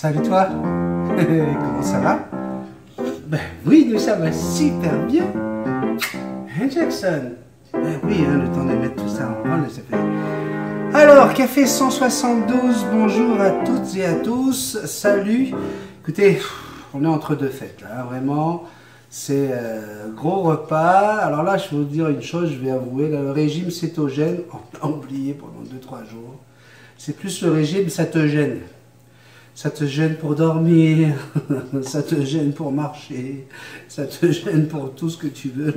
Salut toi. Comment ça va? Ben oui, nous ça va super bien. Hein, Jackson? Ben oui, hein, le temps de mettre tout ça en rôle, ça fait... Alors, Café 172, bonjour à toutes et à tous. Salut. Écoutez, on est entre deux fêtes là, vraiment. C'est gros repas. Alors là, je vais vous dire une chose, je vais avouer, là, le régime cétogène, on l'a oublié pendant 2-3 jours. C'est plus le régime satogène. Ça te gêne pour dormir, ça te gêne pour marcher, ça te gêne pour tout ce que tu veux.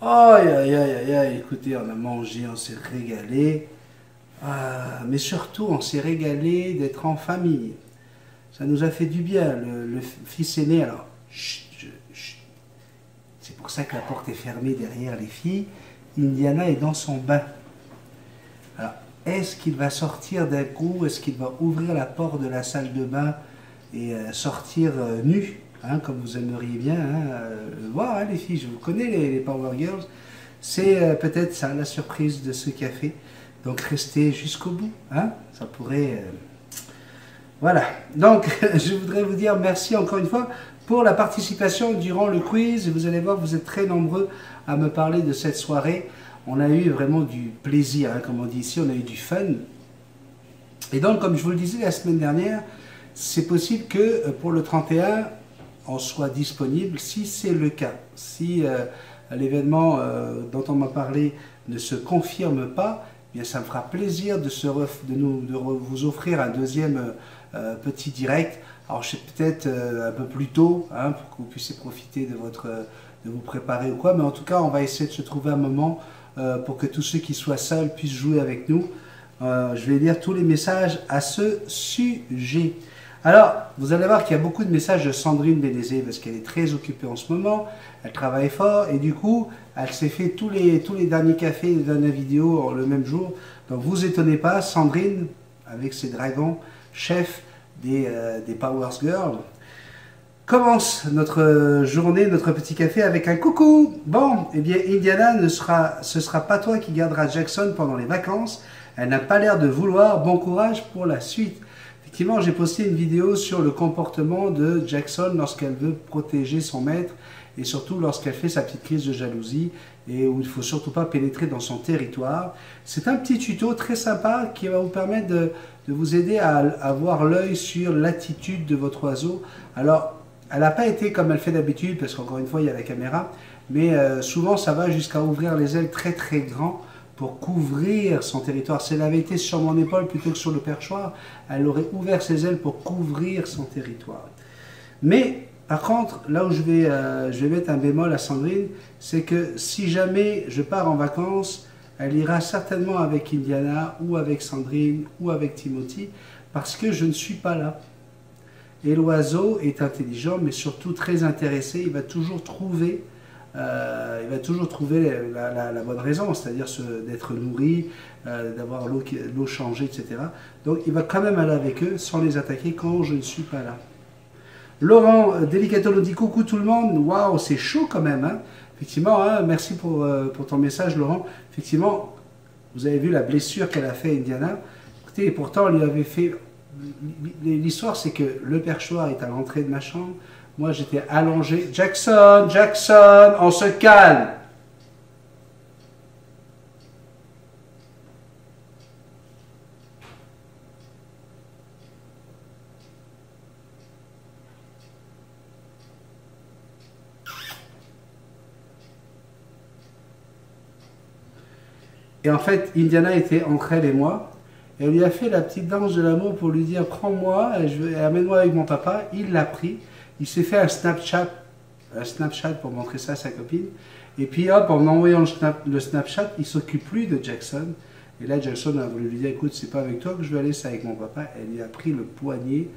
Aïe, aïe, aïe, aïe, écoutez, on a mangé, on s'est régalé. Mais surtout, on s'est régalé d'être en famille. Ça nous a fait du bien. Le fils aîné, alors, chut, chut. C'est pour ça que la porte est fermée derrière les filles. Indiana est dans son bain. Alors, est-ce qu'il va sortir d'un coup? Est-ce qu'il va ouvrir la porte de la salle de bain et sortir nu, hein, comme vous aimeriez bien voir, hein, les filles? Je vous connais, les Power Girls. C'est peut-être ça, la surprise de ce café. Donc, restez jusqu'au bout. Hein, ça pourrait... Voilà. Donc, je voudrais vous dire merci encore une fois pour la participation durant le quiz. Vous allez voir, vous êtes très nombreux à me parler de cette soirée. On a eu vraiment du plaisir, hein, comme on dit ici, on a eu du fun. Et donc, comme je vous le disais la semaine dernière, c'est possible que pour le 31, on soit disponible si c'est le cas. Si l'événement dont on m'a parlé ne se confirme pas, eh bien, ça me fera plaisir de vous offrir un deuxième petit direct. Alors, je sais peut-être un peu plus tôt, hein, pour que vous puissiez profiter de vous préparer ou quoi, mais en tout cas, on va essayer de se trouver un moment pour que tous ceux qui soient seuls puissent jouer avec nous. Je vais lire tous les messages à ce sujet. Alors, vous allez voir qu'il y a beaucoup de messages de Sandrine Bénézé parce qu'elle est très occupée en ce moment, elle travaille fort et du coup, elle s'est fait tous les derniers cafés, les dernières vidéos le même jour. Donc, vous étonnez pas, Sandrine, avec ses dragons, chef des Power Girls, commence notre journée, notre petit café avec un coucou. Bon, eh bien, Indiana, ce sera pas toi qui garderas Jackson pendant les vacances. Elle n'a pas l'air de vouloir. Bon courage pour la suite. Effectivement, j'ai posté une vidéo sur le comportement de Jackson lorsqu'elle veut protéger son maître et surtout lorsqu'elle fait sa petite crise de jalousie et où il ne faut surtout pas pénétrer dans son territoire. C'est un petit tuto très sympa qui va vous permettre de vous aider à avoir l'œil sur l'attitude de votre oiseau. Alors, elle n'a pas été comme elle fait d'habitude, parce qu'encore une fois, il y a la caméra, mais souvent, ça va jusqu'à ouvrir les ailes très très grands pour couvrir son territoire. Si elle avait été sur mon épaule plutôt que sur le perchoir, elle aurait ouvert ses ailes pour couvrir son territoire. Mais, par contre, là où je vais mettre un bémol à Sandrine, c'est que si jamais je pars en vacances, elle ira certainement avec Indiana, ou avec Sandrine, ou avec Timothy, parce que je ne suis pas là. Et l'oiseau est intelligent, mais surtout très intéressé. Il va toujours trouver, la bonne raison, c'est-à-dire d'être nourri, d'avoir l'eau changée, etc. Donc il va quand même aller avec eux sans les attaquer quand je ne suis pas là. Laurent Delicato nous dit coucou tout le monde. Waouh, c'est chaud quand même. Hein. Effectivement, hein, merci pour ton message, Laurent. Effectivement, vous avez vu la blessure qu'elle a fait à Indiana. Écoutez, et pourtant, on lui avait fait... L'histoire, c'est que le perchoir est à l'entrée de ma chambre. Moi, j'étais allongé. Jackson, Jackson, on se calme. Et en fait, Indiana était entre elle et moi. Et elle lui a fait la petite danse de l'amour pour lui dire « Prends-moi, amène-moi avec mon papa ». Il l'a pris. Il s'est fait un Snapchat pour montrer ça à sa copine. Et puis hop, en envoyant le Snapchat, il ne s'occupe plus de Jackson. Et là, Jackson a voulu lui dire « Écoute, c'est pas avec toi que je vais aller, c'est avec mon papa ». Elle lui a pris le poignet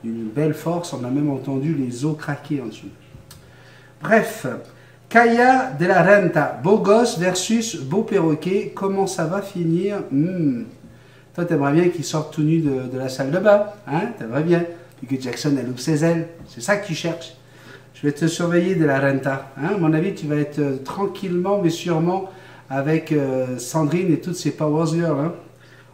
d'une belle force. On a même entendu les os craquer en dessous. Bref, Kaya de la Renta, beau gosse versus beau perroquet. Comment ça va finir? Toi, t'aimerais bien qu'il sorte tout nu de la salle de bain, hein? T'aimerais bien. Puis que Jackson, elle ouvre ses ailes. C'est ça que tu cherches. Je vais te surveiller de la Renta. Hein? À mon avis, tu vas être tranquillement, mais sûrement, avec Sandrine et toutes ses Power Girls. Hein?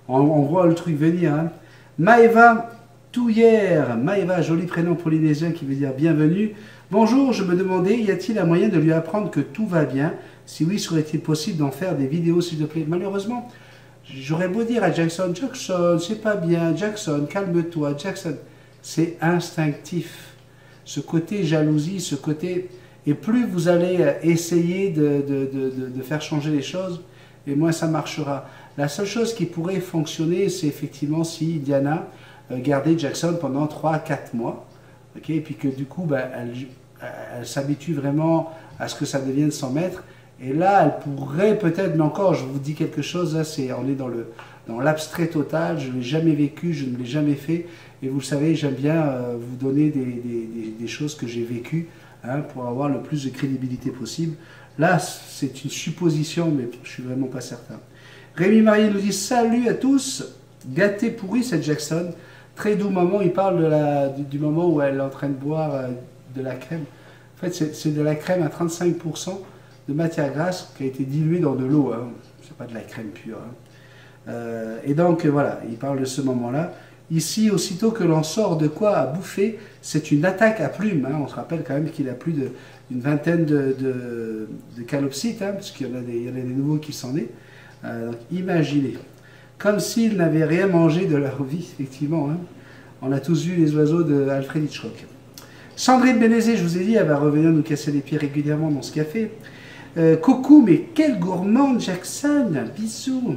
On voit le truc venir. Hein? Maëva, Touillère, Maëva, joli prénom polynésien qui veut dire bienvenue. Bonjour, je me demandais, y a-t-il un moyen de lui apprendre que tout va bien? Si oui, serait-il possible d'en faire des vidéos, s'il te plaît? Malheureusement, j'aurais beau dire à Jackson, Jackson, c'est pas bien, Jackson, calme-toi, Jackson. C'est instinctif. Ce côté jalousie, ce côté... Et plus vous allez essayer de faire changer les choses, et moins ça marchera. La seule chose qui pourrait fonctionner, c'est effectivement si Diana gardait Jackson pendant 3-4 mois, okay, et puis que du coup, ben, elle s'habitue vraiment à ce que ça devienne 100 mètres, et là, elle pourrait peut-être, mais encore, je vous dis quelque chose, là, on est dans l'abstrait total, je ne l'ai jamais vécu, je ne l'ai jamais fait, et vous le savez, j'aime bien vous donner des choses que j'ai vécues, hein, pour avoir le plus de crédibilité possible. Là, c'est une supposition, mais je ne suis vraiment pas certain. Rémi Marié nous dit « Salut à tous, gâté pourri cette Jackson, très doux moment ». Il parle du moment où elle est en train de boire de la crème. En fait, c'est de la crème à 35% de matière grasse qui a été diluée dans de l'eau. Hein. C'est pas de la crème pure. Hein. Et donc, voilà, il parle de ce moment-là. Ici, aussitôt que l'on sort de quoi à bouffer, c'est une attaque à plumes. Hein. On se rappelle quand même qu'il a plus d'une vingtaine de calopsites, hein, parce qu'il y en a des nouveaux qui s'en est. Donc, imaginez. Comme s'ils n'avaient rien mangé de leur vie, effectivement. Hein. On a tous vu les oiseaux d'Alfred Hitchcock. Sandrine Bénézé, je vous ai dit, elle va revenir nous casser les pieds régulièrement dans ce café. Coucou, mais quel gourmand Jackson, bisous.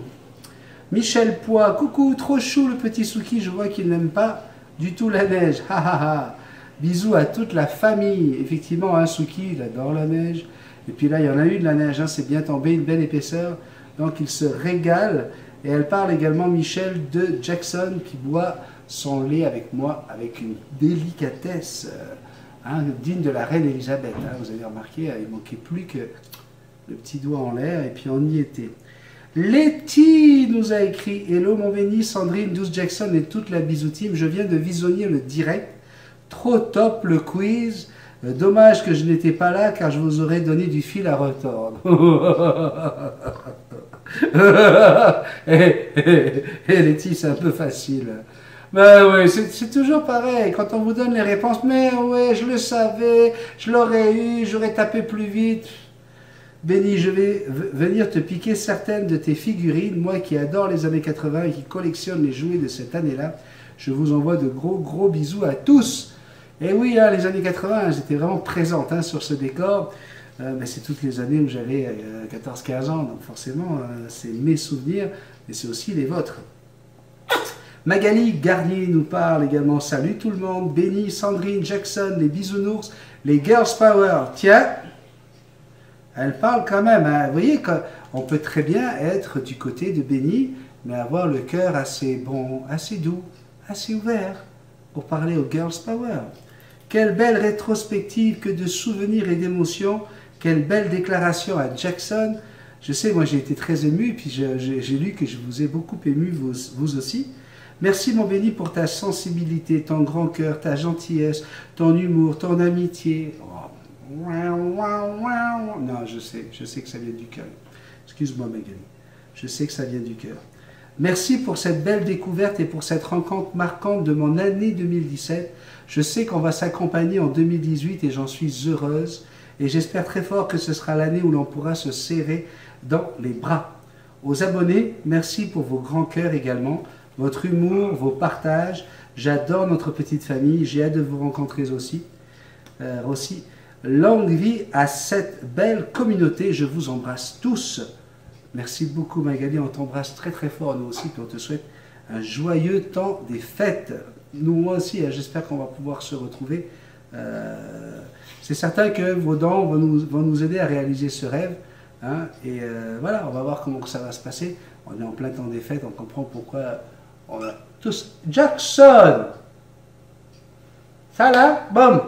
Michel Poix, coucou, trop chou le petit Souki, je vois qu'il n'aime pas du tout la neige. Ha ha ha. Bisous à toute la famille. Effectivement, hein, Souki, il adore la neige. Et puis là, il y en a eu de la neige, hein, c'est bien tombé, une belle épaisseur. Donc il se régale. Et elle parle également, Michel, de Jackson qui boit son lait avec moi avec une délicatesse hein, digne de la reine Elisabeth. Hein. Vous avez remarqué, il ne manquait plus que le petit doigt en l'air et puis on y était. Letty nous a écrit « Hello mon béni, Sandrine, 12 Jackson et toute la bisou team. Je viens de visionner le direct. Trop top le quiz. Dommage que je n'étais pas là car je vous aurais donné du fil à retordre. » Letty, c'est un peu facile. Ben oui, c'est toujours pareil. Quand on vous donne les réponses, mais ouais, je le savais, je l'aurais eu, j'aurais tapé plus vite. Béni, je vais venir te piquer certaines de tes figurines. Moi qui adore les années 80 et qui collectionne les jouets de cette année-là, je vous envoie de gros bisous à tous. Et oui, hein, les années 80, j'étais vraiment présente hein, sur ce décor. Mais c'est toutes les années où j'avais 14-15 ans, donc forcément, c'est mes souvenirs, mais c'est aussi les vôtres. Magali Garnier nous parle également. Salut tout le monde. Béni, Sandrine, Jackson, les bisounours, les Girls Power. Tiens, elle parle quand même. Hein. Vous voyez qu'on peut très bien être du côté de Béni, mais avoir le cœur assez bon, assez doux, assez ouvert pour parler aux Girls Power. Quelle belle rétrospective, que de souvenirs et d'émotions. Quelle belle déclaration à Jackson. Je sais, moi j'ai été très ému, puis j'ai lu que je vous ai beaucoup ému, vous aussi. Merci mon béni pour ta sensibilité, ton grand cœur, ta gentillesse, ton humour, ton amitié. Oh. Non, je sais que ça vient du cœur. Excuse-moi Magali, je sais que ça vient du cœur. Merci pour cette belle découverte et pour cette rencontre marquante de mon année 2017. Je sais qu'on va s'accompagner en 2018 et j'en suis heureuse. Et j'espère très fort que ce sera l'année où l'on pourra se serrer dans les bras. Aux abonnés, merci pour vos grands cœurs également, votre humour, vos partages. J'adore notre petite famille, j'ai hâte de vous rencontrer aussi. Longue vie à cette belle communauté, je vous embrasse tous. Merci beaucoup Magali, on t'embrasse très très fort nous aussi, puis on te souhaite un joyeux temps des fêtes. Nous, moi aussi, j'espère qu'on va pouvoir se retrouver. C'est certain que vos dons vont nous aider à réaliser ce rêve. Hein, et voilà, on va voir comment ça va se passer. On est en plein temps des fêtes, on comprend pourquoi on a tous... Jackson! Ça là, boum!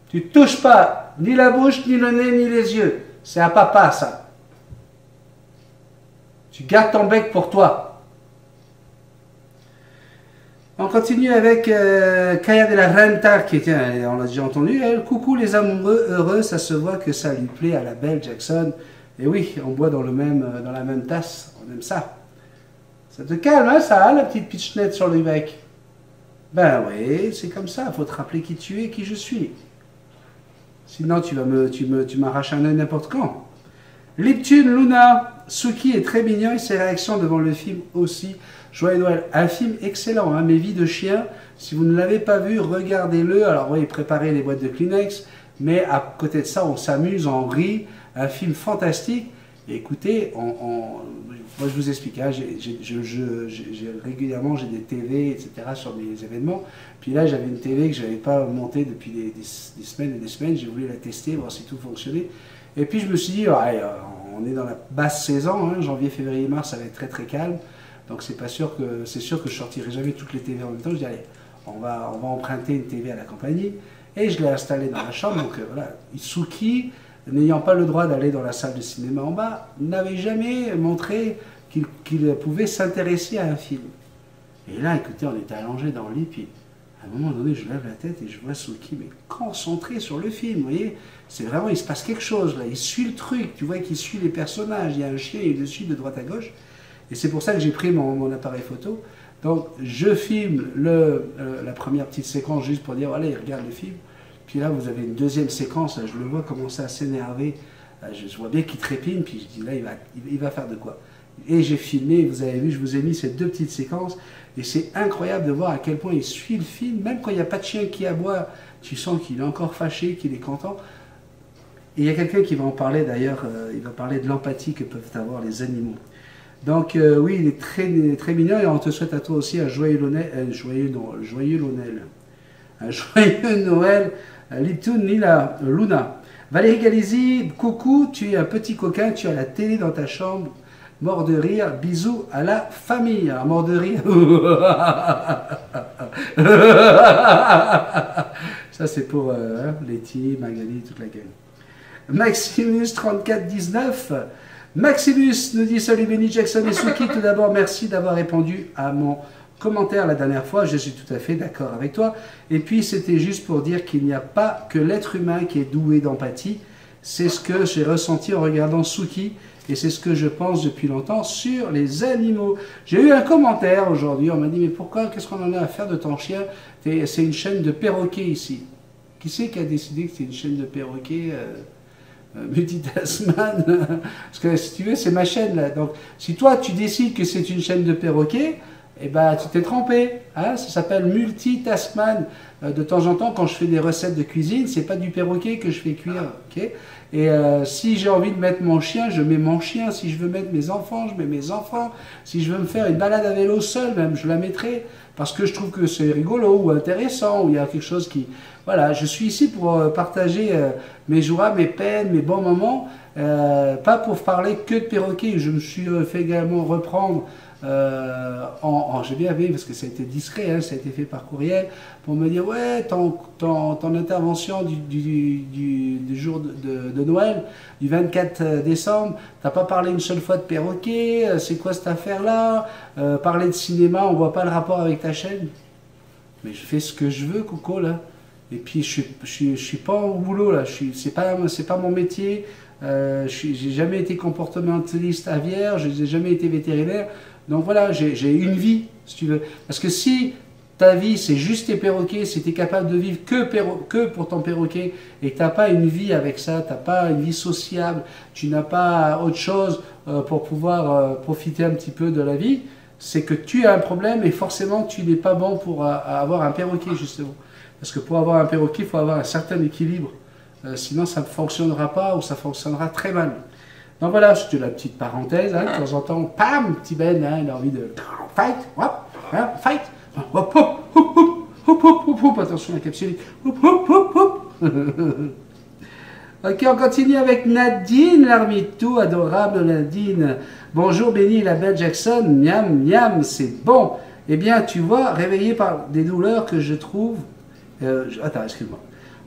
Tu touches pas ni la bouche, ni le nez, ni les yeux. C'est à papa, ça. Tu gardes ton bec pour toi. On continue avec Kaya de la Renta, qui est, on l'a déjà entendu, elle, coucou les amoureux heureux, ça se voit que ça lui plaît à la belle Jackson. Et oui, on boit dans la même tasse, on aime ça. Ça te calme, hein, ça, la petite pitchnette sur le bec. Ben oui, c'est comme ça, il faut te rappeler qui tu es, qui je suis. Sinon, tu m'arraches un œil n'importe quand. Liptune Luna, Suki est très mignon et ses réactions devant le film aussi. Joyeux Noël, un film excellent, hein, Mes vies de chien. Si vous ne l'avez pas vu, regardez-le. Alors oui, préparez les boîtes de Kleenex, mais à côté de ça, on s'amuse, on rit. Un film fantastique. Et écoutez, moi je vous explique, hein, régulièrement j'ai des TV, etc. sur mes événements. Puis là, j'avais une TV que je n'avais pas montée depuis des semaines et des semaines. J'ai voulu la tester, voir si tout fonctionnait. Et puis je me suis dit, ouais, on est dans la basse saison, hein, janvier, février, mars, ça va être très très calme. Donc c'est sûr que je sortirai jamais toutes les TV en même temps. Je dis, allez, on va emprunter une TV à la compagnie. Et je l'ai installée dans la chambre. Donc voilà, Suki, n'ayant pas le droit d'aller dans la salle de cinéma en bas, n'avait jamais montré qu'il pouvait s'intéresser à un film. Et là, écoutez, on était allongé dans le lit, puis à un moment donné, je lève la tête et je vois Suki, mais concentré sur le film, vous voyez, c'est vraiment, il se passe quelque chose là, il suit le truc, tu vois qu'il suit les personnages, il y a un chien, il le suit de droite à gauche, et c'est pour ça que j'ai pris mon appareil photo. Donc, je filme la première petite séquence juste pour dire, allez, regarde le film. Puis là, vous avez une deuxième séquence, là, je le vois commencer à s'énerver, je vois bien qu'il trépigne, puis je dis, là, il va faire de quoi? Et j'ai filmé, vous avez vu, je vous ai mis ces deux petites séquences, et c'est incroyable de voir à quel point il suit le film, même quand il n'y a pas de chien qui aboie, tu sens qu'il est encore fâché, qu'il est content. Et il y a quelqu'un qui va en parler d'ailleurs, il va parler de l'empathie que peuvent avoir les animaux. Donc oui, il est très, très mignon, et on te souhaite à toi aussi un joyeux Noël, un joyeux Noël, Liptune Luna. Valérie Galizi, coucou, tu es un petit coquin, tu as la télé dans ta chambre, mort de rire, bisous à la famille. Alors, mort de rire. Ça, c'est pour Letty, Magali, toute la gang. Maximus3419. Maximus nous dit salut Benny, Jackson et Suki. Tout d'abord, merci d'avoir répondu à mon commentaire la dernière fois. Je suis tout à fait d'accord avec toi. Et puis, c'était juste pour dire qu'il n'y a pas que l'être humain qui est doué d'empathie. C'est ce que j'ai ressenti en regardant Suki. Et c'est ce que je pense depuis longtemps sur les animaux. J'ai eu un commentaire aujourd'hui, on m'a dit, mais pourquoi, qu'est-ce qu'on en a à faire de ton chien? C'est une chaîne de perroquets ici. Qui c'est qui a décidé que c'est une chaîne de perroquets Multitasman? Parce que si tu veux, c'est ma chaîne là. Donc si toi tu décides que c'est une chaîne de perroquets, eh ben, tu t'es trompé. Hein, ça s'appelle Multitasman. De temps en temps, quand je fais des recettes de cuisine, c'est pas du perroquet que je fais cuire. Okay, et si j'ai envie de mettre mon chien, je mets mon chien. Si je veux mettre mes enfants, je mets mes enfants. Si je veux me faire une balade à vélo seul, même, je la mettrai. Parce que je trouve que c'est rigolo ou intéressant, ou il y a quelque chose qui... Voilà, je suis ici pour partager mes joies, mes peines, mes bons moments. Pas pour parler que de perroquets. Je me suis fait également reprendre... j'ai bien vu, parce que ça a été discret, hein, ça a été fait par courriel, pour me dire, ouais, ton intervention du jour de Noël, du 24 décembre, t'as pas parlé une seule fois de perroquet, c'est quoi cette affaire-là? Parler de cinéma, on voit pas le rapport avec ta chaîne. Mais je fais ce que je veux, Coco, là. Et puis, je suis pas au boulot, là, c'est pas mon métier, j'ai jamais été comportementaliste aviaire, j'ai jamais été vétérinaire. Donc voilà, j'ai une vie, si tu veux. Parce que si ta vie, c'est juste tes perroquets, si tu es capable de vivre que pour ton perroquet, et que tu n'as pas une vie avec ça, tu n'as pas une vie sociable, tu n'as pas autre chose pour pouvoir profiter un petit peu de la vie, c'est que tu as un problème et forcément tu n'es pas bon pour avoir un perroquet, justement. Parce que pour avoir un perroquet, il faut avoir un certain équilibre. Sinon, ça ne fonctionnera pas ou ça fonctionnera très mal. Donc voilà, c'était la petite parenthèse, hein, de temps en temps, pam, petit Ben, hein, il a envie de fight, hop, hein, fight, hop, hop, hop, hop, hop, hop, hop, attention la capsule, hop, hop, hop, hop. Ok, on continue avec Nadine, l'ermite tout adorable Nadine. Bonjour Benny, la belle Jackson, miam, miam, c'est bon. Eh bien, tu vois, réveillé par des douleurs que je trouve... attends, excuse-moi.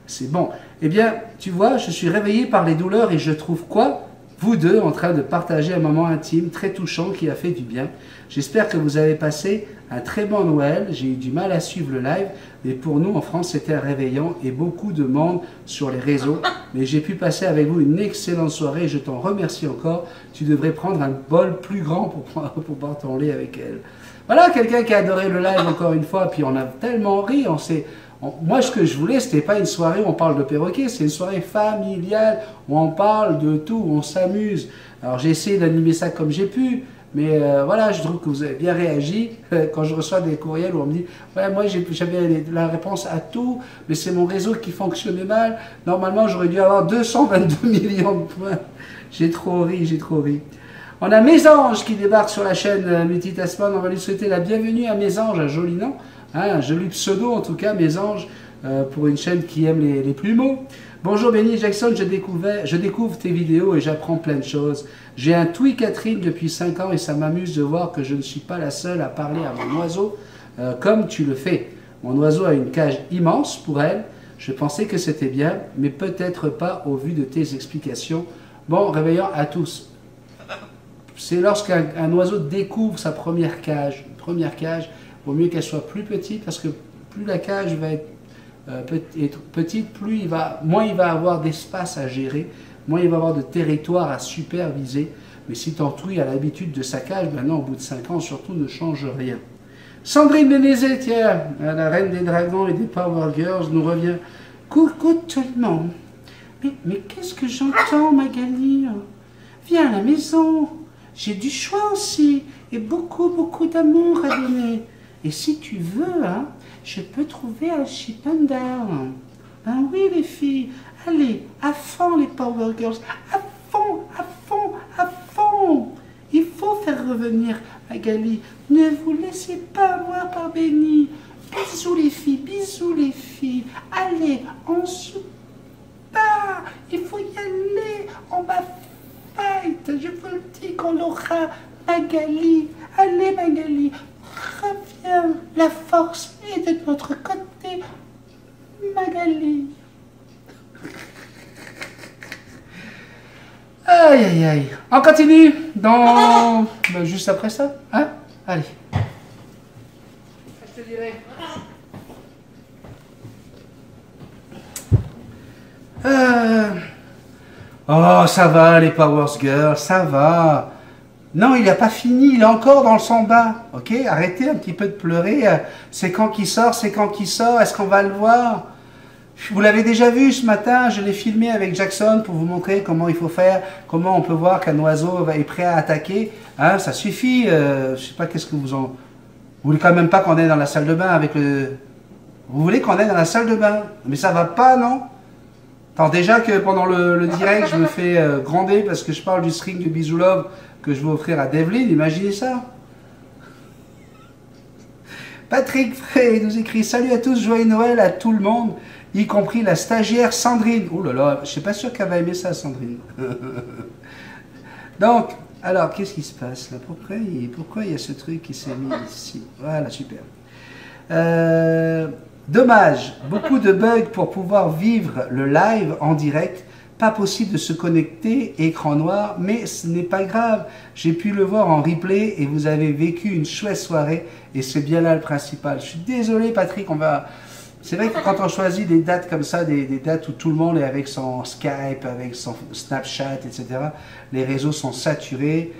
C'est bon. Eh bien, tu vois, je suis réveillé par les douleurs et je trouve quoi? Vous deux en train de partager un moment intime, très touchant, qui a fait du bien. J'espère que vous avez passé un très bon Noël. J'ai eu du mal à suivre le live, mais pour nous en France, c'était réveillant et beaucoup de monde sur les réseaux. Mais j'ai pu passer avec vous une excellente soirée et je t'en remercie encore. Tu devrais prendre un bol plus grand pour boire ton lait avec elle. Voilà, quelqu'un qui a adoré le live encore une fois, puis on a tellement ri, moi, ce que je voulais, c'était pas une soirée où on parle de perroquet, c'est une soirée familiale, où on parle de tout, où on s'amuse. Alors, j'ai essayé d'animer ça comme j'ai pu, mais voilà, je trouve que vous avez bien réagi quand je reçois des courriels où on me dit « Ouais, moi, j'avais la réponse à tout, mais c'est mon réseau qui fonctionnait mal. Normalement, j'aurais dû avoir 222 millions de points. » J'ai trop ri, j'ai trop ri. On a Mésange qui débarque sur la chaîne Multitasman. On va lui souhaiter la bienvenue à Mésange, un joli nom, hein, un joli pseudo en tout cas, Mésange, pour une chaîne qui aime les plumeaux. Bonjour Benny Jackson, je découvre tes vidéos et j'apprends plein de choses. J'ai un Twi Catherine depuis 5 ans et ça m'amuse de voir que je ne suis pas la seule à parler à mon oiseau comme tu le fais. Mon oiseau a une cage immense pour elle. Je pensais que c'était bien, mais peut-être pas au vu de tes explications. Bon, réveillons à tous. C'est lorsqu'un oiseau découvre sa première cage. Une première cage, il vaut mieux qu'elle soit plus petite parce que plus la cage va être petite, moins il va avoir d'espace à gérer, moins il va avoir de territoire à superviser. Mais si ton Twi a l'habitude de sa cage, maintenant au bout de 5 ans, surtout ne change rien. Sandrine Ménézet, tiens, la reine des dragons et des Power Girls, nous revient. Coucou tout le monde. Mais qu'est-ce que j'entends, Magali? Viens à la maison. J'ai du choix aussi et beaucoup, beaucoup d'amour à donner. Et si tu veux, hein, je peux trouver un chip and down. Ben oui, les filles. Allez, à fond les Power Girls. À fond, à fond, à fond. Il faut faire revenir Magali. Ne vous laissez pas avoir par Benny. Bisous les filles, bisous les filles. Allez, on se bat. Il faut y aller. On va fight. Je vous le dis qu'on l'aura. Magali. Allez Magali. Reviens. La force est de notre côté. Magali. Aïe, aïe, aïe. On continue dans... juste après ça, hein? Allez. Je te dirai. Oh, ça va, les Power Girls, ça va. Non, il n'a pas fini, il est encore dans le samba. Ok, arrêtez un petit peu de pleurer. C'est quand qu'il sort, c'est quand qu'il sort. Est-ce qu'on va le voir? Vous l'avez déjà vu ce matin, je l'ai filmé avec Jackson pour vous montrer comment il faut faire, comment on peut voir qu'un oiseau est prêt à attaquer. Hein, ça suffit, je ne sais pas qu'est-ce que vous en... Vous voulez quand même pas qu'on aille dans la salle de bain avec le... Vous voulez qu'on aille dans la salle de bain? Mais ça va pas, non? Attends, déjà que pendant le direct, je me fais gronder parce que je parle du string de Bisou Love que je vais offrir à Devlin, imaginez ça. Patrick Frey nous écrit « Salut à tous, joyeux Noël à tout le monde !» y compris la stagiaire Sandrine. Oh là là, je ne suis pas sûr qu'elle va aimer ça, Sandrine. Donc, alors, qu'est-ce qui se passe là? Pourquoi il y a ce truc qui s'est mis ici? Voilà, super. Dommage, beaucoup de bugs pour pouvoir vivre le live en direct. Pas possible de se connecter, écran noir, mais ce n'est pas grave. J'ai pu le voir en replay et vous avez vécu une chouette soirée et c'est bien là le principal. Je suis désolé, Patrick, on va... C'est vrai que quand on choisit des dates comme ça, des dates où tout le monde est avec son Skype, avec son Snapchat, etc., les réseaux sont saturés.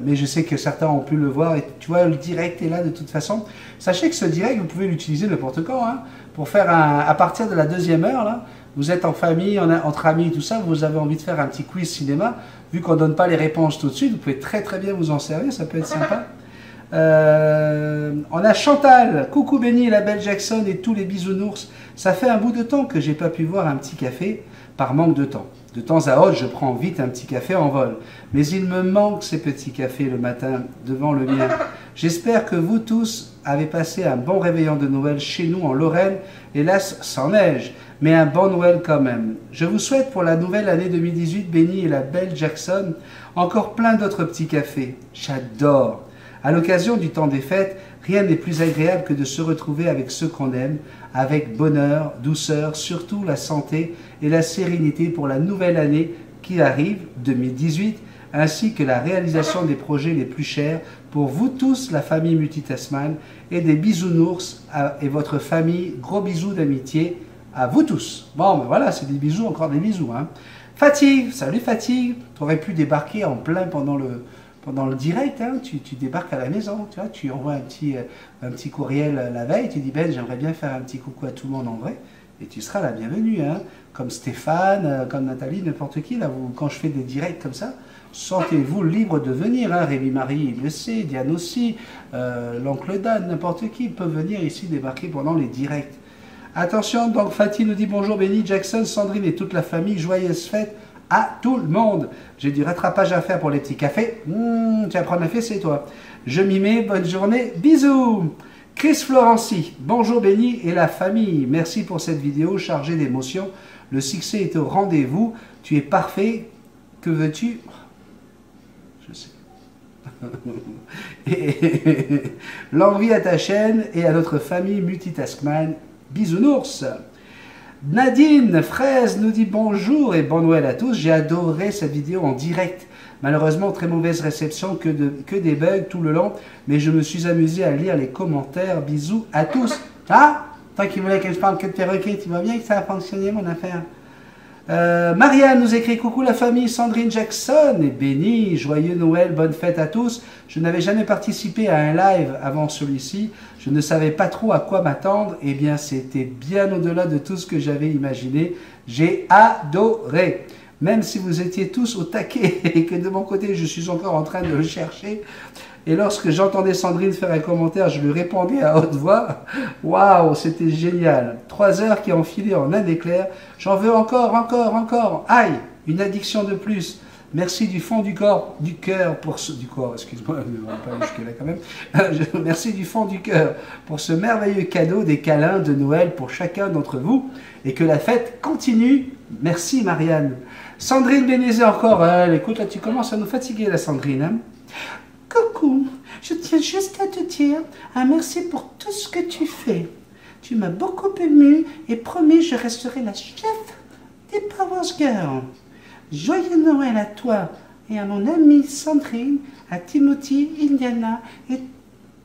Mais je sais que certains ont pu le voir. Et tu vois, le direct est là de toute façon. Sachez que ce direct, vous pouvez l'utiliser n'importe quand. Hein, pour faire à partir de la 2e heure, là, vous êtes en famille, entre amis, tout ça, vous avez envie de faire un petit quiz cinéma. Vu qu'on ne donne pas les réponses tout de suite, vous pouvez très très bien vous en servir, ça peut être sympa. On a Chantal, coucou Benny et la belle Jackson et tous les bisounours. Ça fait un bout de temps que j'ai pas pu boire un petit café par manque de temps. De temps à autre, je prends vite un petit café en vol. Mais il me manque ces petits cafés le matin devant le mien. J'espère que vous tous avez passé un bon réveillon de Noël chez nous en Lorraine. Hélas, sans neige, mais un bon Noël quand même. Je vous souhaite pour la nouvelle année 2018, Benny et la belle Jackson, encore plein d'autres petits cafés. J'adore. À l'occasion du temps des fêtes, rien n'est plus agréable que de se retrouver avec ceux qu'on aime, avec bonheur, douceur, surtout la santé et la sérénité pour la nouvelle année qui arrive, 2018, ainsi que la réalisation des projets les plus chers pour vous tous, la famille Multitasman, et des bisounours et votre famille. Gros bisous d'amitié à vous tous. Bon, ben voilà, c'est des bisous, encore des bisous. Hein. Fatigue, salut Fatigue, tu aurais pu débarquer en plein pendant pendant le direct, hein, tu débarques à la maison, tu vois, tu envoies un petit courriel la veille, tu dis Ben, j'aimerais bien faire un petit coucou à tout le monde en vrai, et tu seras la bienvenue, hein, comme Stéphane, comme Nathalie, n'importe qui, là, quand je fais des directs comme ça, sentez-vous libre de venir, hein, Rémi-Marie, il le sait, Diane aussi, l'oncle Dan, n'importe qui peut venir ici débarquer pendant les directs. Attention, donc Fatih nous dit bonjour Benny, Jackson, Sandrine et toute la famille, joyeuse fête à tout le monde. J'ai du rattrapage à faire pour les petits cafés. Tu vas prendre un fessé, toi. Je m'y mets, bonne journée, bisous. Chris Florency, bonjour Benny et la famille. Merci pour cette vidéo chargée d'émotions. Le succès est au rendez-vous. Tu es parfait. Que veux-tu? Je sais. L'envie à ta chaîne et à notre famille Multitaskman. Bisounours. Nadine Fraise nous dit bonjour et bon Noël à tous. J'ai adoré cette vidéo en direct. Malheureusement, très mauvaise réception, que des bugs tout le long. Mais je me suis amusé à lire les commentaires. Bisous à tous. Ah, toi qui voulais que je parle que de perroquet, tu vois bien que ça a fonctionné mon affaire. Marianne nous écrit coucou la famille Sandrine Jackson et Benny, joyeux Noël, bonne fête à tous. Je n'avais jamais participé à un live avant celui-ci, je ne savais pas trop à quoi m'attendre, et bien c'était bien au-delà de tout ce que j'avais imaginé, j'ai adoré. Même si vous étiez tous au taquet et que de mon côté je suis encore en train de le chercher. Et lorsque j'entendais Sandrine faire un commentaire, je lui répondais à haute voix. Waouh, c'était génial. 3 heures qui ont filé en un éclair. J'en veux encore, encore, encore. Aïe, une addiction de plus. Merci du fond du corps, du cœur pour ce... Du corps, excuse-moi, on va pas jusque là quand même. Merci du fond du cœur pour ce merveilleux cadeau des câlins de Noël pour chacun d'entre vous. Et que la fête continue. Merci Marianne. Sandrine Bénézé encore. Écoute, là tu commences à nous fatiguer la Sandrine. Hein. Coucou, je tiens juste à te dire un merci pour tout ce que tu fais. Tu m'as beaucoup ému et promis je resterai la chef des Power Girls. Joyeux Noël à toi et à mon amie Sandrine, à Timothy, Indiana et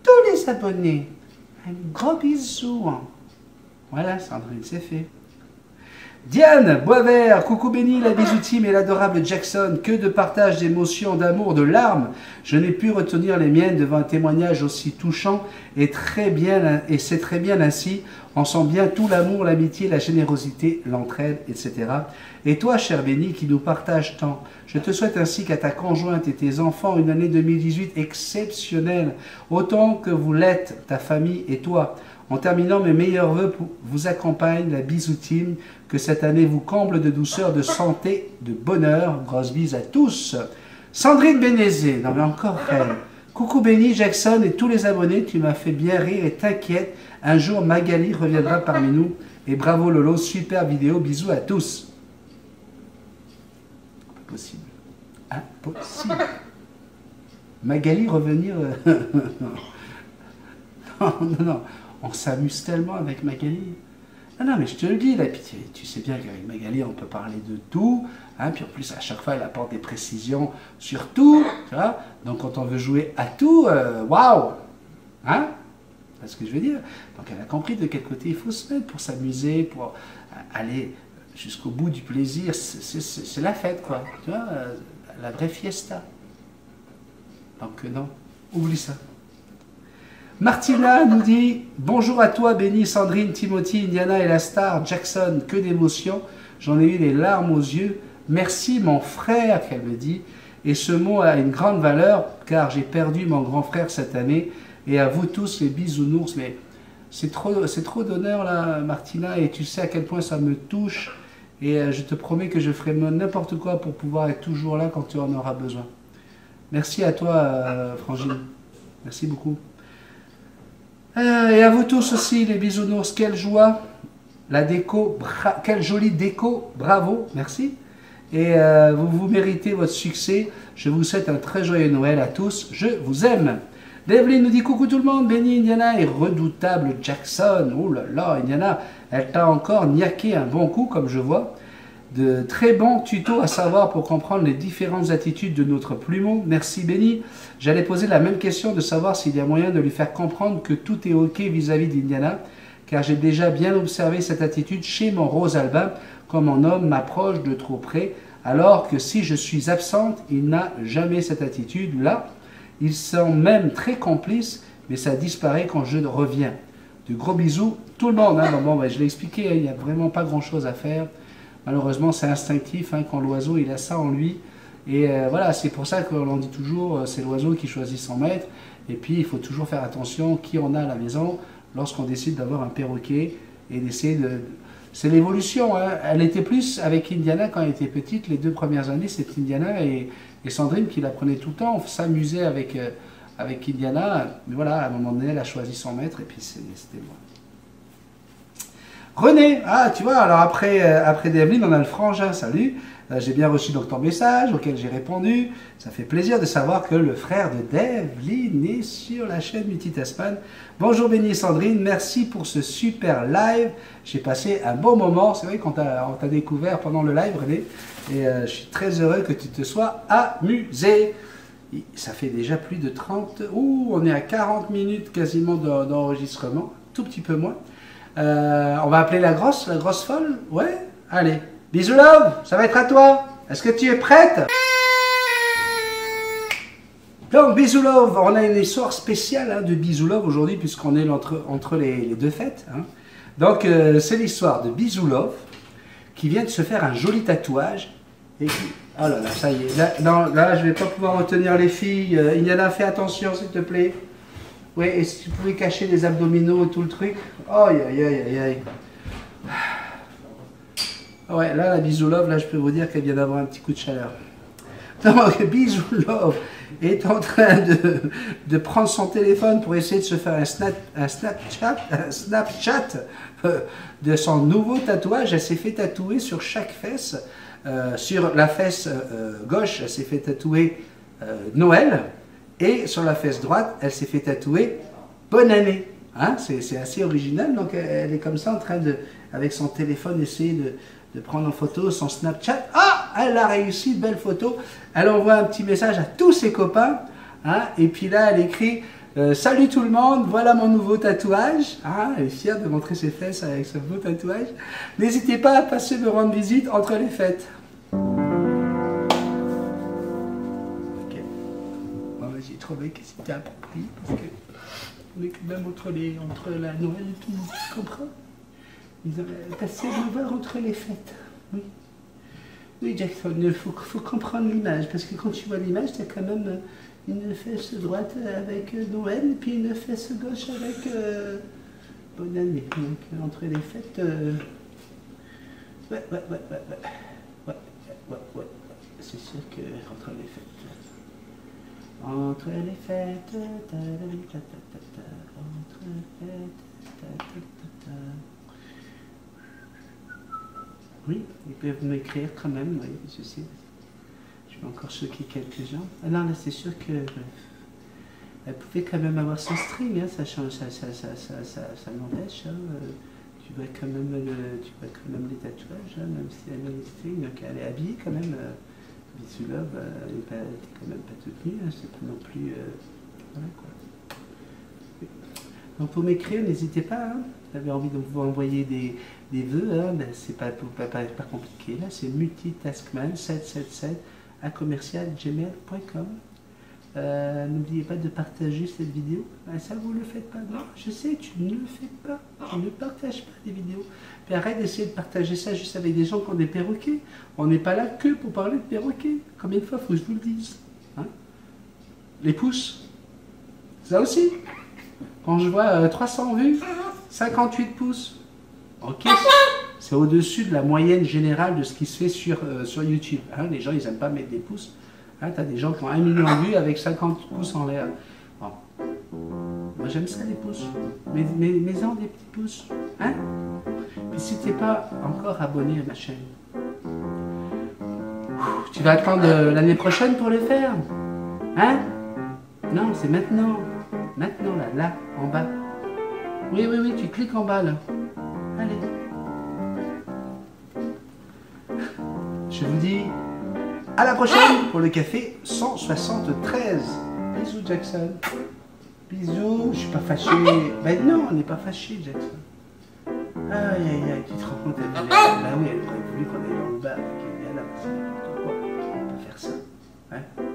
tous les abonnés. Un gros bisou. Voilà Sandrine, c'est fait. Diane Boisvert, coucou Benny, la bisou team et l'adorable Jackson, que de partage d'émotions, d'amour, de larmes. Je n'ai pu retenir les miennes devant un témoignage aussi touchant et c'est très bien ainsi. On sent bien tout l'amour, l'amitié, la générosité, l'entraide, etc. Et toi, cher Benny, qui nous partage tant, je te souhaite ainsi qu'à ta conjointe et tes enfants une année 2018 exceptionnelle, autant que vous l'êtes, ta famille et toi. En terminant, mes meilleurs voeux vous accompagnent, la bisou team, que cette année vous comble de douceur, de santé, de bonheur. Grosse bise à tous. Sandrine Bénézé, non mais encore elle. Coucou Benny, Jackson et tous les abonnés, tu m'as fait bien rire et t'inquiète, un jour Magali reviendra parmi nous. Et bravo Lolo, super vidéo, bisous à tous. Impossible. Impossible. Magali revenir... non, non, non. On s'amuse tellement avec Magali. Ah non, mais je te le dis, là, puis tu sais bien qu'avec Magali, on peut parler de tout. Hein, puis en plus, à chaque fois, elle apporte des précisions sur tout. Tu vois. Donc, quand on veut jouer à tout, waouh, hein, c'est ce que je veux dire. Donc, elle a compris de quel côté il faut se mettre pour s'amuser, pour aller jusqu'au bout du plaisir. C'est la fête, quoi. Tu vois, la vraie fiesta. Donc, non, oublie ça. Martina nous dit « Bonjour à toi, Benny, Sandrine, Timothy, Indiana et la star, Jackson, que d'émotions. J'en ai eu les larmes aux yeux. Merci, mon frère, qu'elle me dit. Et ce mot a une grande valeur, car j'ai perdu mon grand frère cette année. Et à vous tous, les bisounours. » Mais c'est trop d'honneur, là, Martina, et tu sais à quel point ça me touche. Et je te promets que je ferai n'importe quoi pour pouvoir être toujours là quand tu en auras besoin. Merci à toi, Frangine. Merci beaucoup. Et à vous tous aussi, les bisounours, quelle joie, la déco, quelle jolie déco, bravo, merci. Et vous méritez votre succès. Je vous souhaite un très joyeux Noël à tous, je vous aime. Devlin nous dit coucou tout le monde, Benny, Indiana et redoutable Jackson. Oh là là, Indiana, elle t'a encore niaqué un bon coup, comme je vois. De très bons tutos à savoir pour comprendre les différentes attitudes de notre plumeau. Merci Benny. J'allais poser la même question de savoir s'il y a moyen de lui faire comprendre que tout est ok vis-à-vis d'Indiana, car j'ai déjà bien observé cette attitude chez mon Rose Albin, quand mon homme m'approche de trop près. Alors que si je suis absente, il n'a jamais cette attitude-là. Ils sont même très complices, mais ça disparaît quand je reviens. De gros bisous, tout le monde. Hein. Bon, je l'ai expliqué, hein, il n'y a vraiment pas grand-chose à faire. Malheureusement, c'est instinctif, hein, quand l'oiseau il a ça en lui. Et voilà, c'est pour ça qu'on dit toujours, c'est l'oiseau qui choisit son maître. Et puis, il faut toujours faire attention qui on a à la maison lorsqu'on décide d'avoir un perroquet et d'essayer de... C'est l'évolution. Hein. Elle était plus avec Indiana quand elle était petite. Les 2 premières années, c'était Indiana et Sandrine qui la prenait tout le temps. On s'amusait avec Indiana. Mais voilà, à un moment donné, elle a choisi son maître et puis c'était moi. René, ah tu vois, alors après Develyne, on a le frangin, salut. J'ai bien reçu donc ton message auquel j'ai répondu. Ça fait plaisir de savoir que le frère de Develyne est sur la chaîne Multitasman. Bonjour Béni et Sandrine, merci pour ce super live. J'ai passé un bon moment. C'est vrai qu'on t'a découvert pendant le live, René. Et je suis très heureux que tu te sois amusé. Ça fait déjà plus de 30... Ouh, on est à 40 minutes quasiment d'enregistrement. Tout petit peu moins. On va appeler la grosse folle. Ouais, allez. Bisous love, ça va être à toi. Est-ce que tu es prête? Donc bisous love, on a une histoire spéciale hein, de bisous love aujourd'hui puisqu'on est entre les 2 fêtes. Hein. Donc c'est l'histoire de bisous love qui vient de se faire un joli tatouage. Et qui... Oh là là, ça y est. Là je vais pas pouvoir retenir les filles. Indiana, fais attention s'il te plaît. Oui, et si tu pouvais cacher les abdominaux et tout le truc. Oh, aïe, aïe, aïe, aïe. Ouais, là, la bisou love, là, je peux vous dire qu'elle vient d'avoir un petit coup de chaleur. Donc, bisou love est en train de prendre son téléphone pour essayer de se faire un Snapchat de son nouveau tatouage. Elle s'est fait tatouer sur chaque fesse. Sur la fesse gauche, elle s'est fait tatouer Noël. Et sur la fesse droite, elle s'est fait tatouer Bonne année. Hein, c'est assez original. Donc elle est comme ça en train de, avec son téléphone, essayer de prendre en photo son Snapchat. Ah, elle a réussi, belle photo. Elle envoie un petit message à tous ses copains. Hein, et puis là, elle écrit salut tout le monde, voilà mon nouveau tatouage. Hein, elle est fière de montrer ses fesses avec ce beau tatouage. N'hésitez pas à passer me rendre visite entre les fêtes. J'ai trouvé que c'était approprié parce que on est quand même entre la Noël et tout, tu comprends? Ils ont passé le voir entre les fêtes. Oui, oui Jackson, il faut comprendre l'image parce que quand tu vois l'image, tu as quand même une fesse droite avec Noël et puis une fesse gauche avec Bonne année. Donc entre les fêtes, ouais. C'est sûr que entre les fêtes. Entre les fêtes, entre les fêtes, oui, ils peuvent m'écrire quand même, oui, je sais. Je vais encore choquer quelques gens. Ah non, là c'est sûr que elle pouvait quand même avoir son string, hein, ça change, ça n'empêche. Hein, tu vois quand même les tatouages, hein, même si elle a les strings, donc elle est habillée quand même. Bisous love, elle n'est quand même pas toute nue, hein, c'est pas non plus... voilà quoi. Donc pour m'écrire, n'hésitez pas, hein. Vous avez envie de vous envoyer des vœux, hein, ben, c'est pas compliqué, là c'est multitasman777@gmail.com. N'oubliez pas de partager cette vidéo. Ah, ça vous le faites pas? Non, je sais, tu ne le fais pas. Tu ne partages pas des vidéos. Puis arrête d'essayer de partager ça juste avec des gens qui ont des perroquets. On n'est pas là que pour parler de perroquets. Combien de fois faut que je vous le dise, hein? Les pouces, ça aussi. Quand je vois 300 vues, 58 pouces. Ok, c'est au-dessus de la moyenne générale de ce qui se fait sur YouTube. Hein? Les gens, ils n'aiment pas mettre des pouces. Hein, tu as des gens qui ont 1 million de vues avec 50 pouces en l'air. Bon. Moi j'aime ça les pouces. Mets-en des petits pouces. Hein? Puis si tu n'es pas encore abonné à ma chaîne, tu vas attendre l'année prochaine pour le faire. Hein? Non, c'est maintenant. Maintenant là, en bas. Oui, tu cliques en bas là. Allez. Je vous dis à la prochaine pour le café 173. Bisous Jackson. Bisous, je suis pas fâché. Ben non, on n'est pas fâché Jackson. Aïe, tu te rends compte, bah oui, elle aurait voulu qu'on aille dans le bar. Okay, là, Hein?